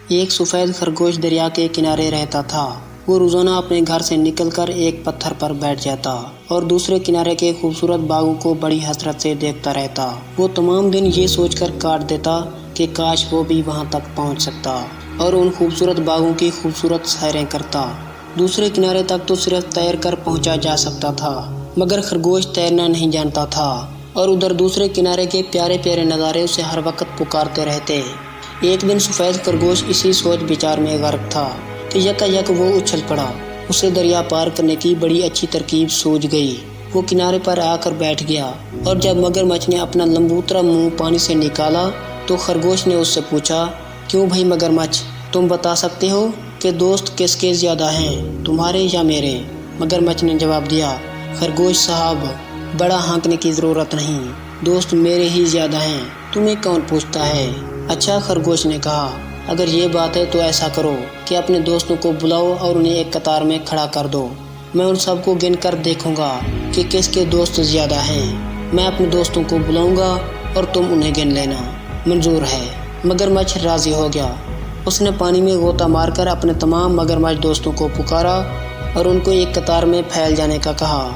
ایک سفید خرگوش دریا کے کنارے رہتا تھا۔ وہ روزانہ اپنے گھر سے نکل کر ایک پتھر پر بیٹھ جاتا اور دوسرے کنارے کے خوبصورت باغوں کو بڑی حسرت سے دیکھتا رہتا۔ وہ تمام دن یہ سوچ کر کاٹ دیتا کہ کاش وہ بھی وہاں تک پہنچ سکتا اور ان خوبصورت باغوں کی خوبصورت سیریں کرتا۔ دوسرے کنارے تک تو صرف تیر کر پہنچا جا سکتا تھا، مگر خرگوش تیرنا نہیں جانتا تھا اور ادھر دوسرے کنارے کے پیارے پیارے نظارے اسے ہر وقت پکارتے رہتے۔ ایک دن سفید خرگوش اسی سوچ بچار میں غرق تھا کہ یکایک وہ اچھل پڑا۔ اسے دریا پار کرنے کی بڑی اچھی ترکیب سوجھ گئی۔ وہ کنارے پر آ کر بیٹھ گیا اور جب مگرمچھ نے اپنا لمبوترا منہ پانی سے نکالا تو خرگوش نے اس سے پوچھا، کیوں بھائی مگرمچھ، تم بتا سکتے ہو کہ دوست کس کے زیادہ ہیں، تمہارے یا میرے؟ مگرمچھ نے جواب دیا، خرگوش صاحب، بڑا ہانکنے کی ضرورت نہیں، دوست میرے ہی زیادہ ہیں، تمہیں کون پوچھتا ہے؟ اچھا، خرگوش نے کہا، اگر یہ بات ہے تو ایسا کرو کہ اپنے دوستوں کو بلاؤ اور انہیں ایک قطار میں کھڑا کر دو۔ میں ان سب کو گن کر دیکھوں گا کہ کس کے دوست زیادہ ہیں۔ میں اپنے دوستوں کو بلاؤں گا اور تم انہیں گن لینا۔ منظور ہے۔ مگرمچھ راضی ہو گیا۔ اس نے پانی میں غوطہ مار کر اپنے تمام مگرمچھ دوستوں کو پکارا اور ان کو ایک قطار میں پھیل جانے کا کہا۔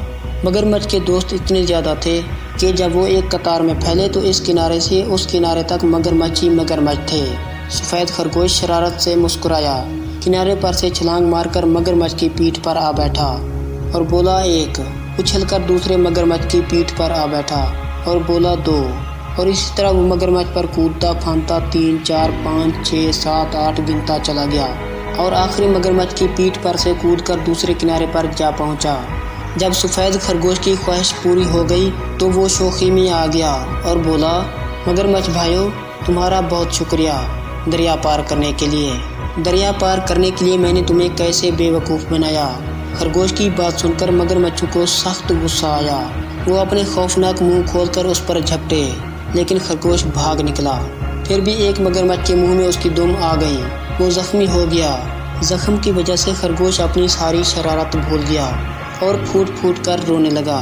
مگرمچھ کے دوست اتنے زیادہ تھے کہ جب وہ ایک قطار میں پھیلے تو اس کنارے سے اس کنارے تک مگرمچھ ہی مگرمچھ تھے۔ سفید خرگوش شرارت سے مسکرایا، کنارے پر سے چھلانگ مار کر مگرمچھ کی پیٹھ پر آ بیٹھا اور بولا ایک، اچھل کر دوسرے مگرمچھ کی پیٹھ پر آ بیٹھا اور بولا دو، اور اسی طرح وہ مگرمچھ پر کودتا پھاندتا 3 4 5 6 7 8 گنتا چلا گیا اور آخری مگرمچھ کی پیٹھ پر سے کود کر دوسرے کنارے پر جا پہنچا۔ جب سفید خرگوش کی خواہش پوری ہو گئی تو وہ شوخی میں آ گیا اور بولا، مگرمچھ بھائیو، تمہارا بہت شکریہ دریا پار کرنے کے لیے۔ دریا پار کرنے کے لیے میں نے تمہیں کیسے بے وقوف بنایا۔ خرگوش کی بات سن کر مگرمچھوں کو سخت غصہ آیا۔ وہ اپنے خوفناک منہ کھول کر اس پر جھپٹے، لیکن خرگوش بھاگ نکلا۔ پھر بھی ایک مگرمچھ کے منہ میں اس کی دم آ گئی۔ وہ زخمی ہو گیا۔ زخم کی وجہ سے خرگوش اپنی ساری شرارت بھول گیا اور پھوٹ پھوٹ کر رونے لگا۔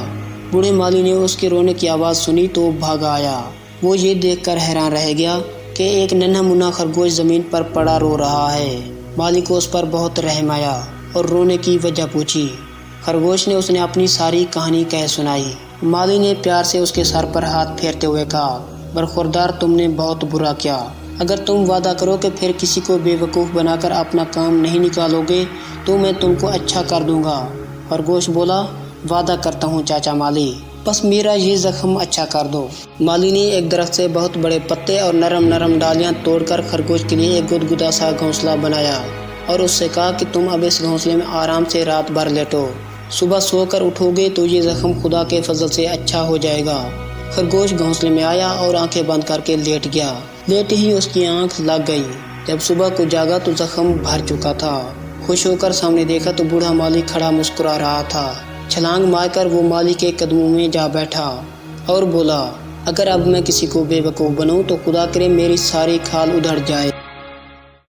بوڑھے مالی نے اس کے رونے کی آواز سنی تو بھاگا آیا۔ وہ یہ دیکھ کر حیران رہ گیا کہ ایک ننھا منا خرگوش زمین پر پڑا رو رہا ہے۔ مالی کو اس پر بہت رحم آیا اور رونے کی وجہ پوچھی۔ خرگوش نے اس نے اپنی ساری کہانی کہہ سنائی۔ مالی نے پیار سے اس کے سر پر ہاتھ پھیرتے ہوئے کہا، برخوردار، تم نے بہت برا کیا۔ اگر تم وعدہ کرو کہ پھر کسی کو بے وقوف بنا کر اپنا کام نہیں نکالو گے تو میں تم کو اچھا کر دوں گا۔ خرگوش بولا، وعدہ کرتا ہوں چاچا مالی، بس میرا یہ زخم اچھا کر دو۔ مالی نے ایک درخت سے بہت بڑے پتے اور نرم نرم ڈالیاں توڑ کر خرگوش کے لیے ایک گدگدا سا گھونسلہ بنایا اور اس سے کہا کہ تم اب اس گھونسلے میں آرام سے رات بھر لیٹو، صبح سو کر اٹھو گے تو یہ زخم خدا کے فضل سے اچھا ہو جائے گا۔ خرگوش گھونسلے میں آیا اور آنکھیں بند کر کے لیٹ گیا۔ لیٹ ہی اس کی آنکھ لگ گئی۔ جب صبح کو جاگا تو زخم بھر چکا تھا۔ خوش ہو کر سامنے دیکھا تو بوڑھا مالی کھڑا مسکرا رہا تھا۔ چھلانگ مار کر وہ مالی کے قدموں میں جا بیٹھا اور بولا، اگر اب میں کسی کو بے وقوف بناؤں تو خدا کرے میری ساری کھال ادھڑ جائے۔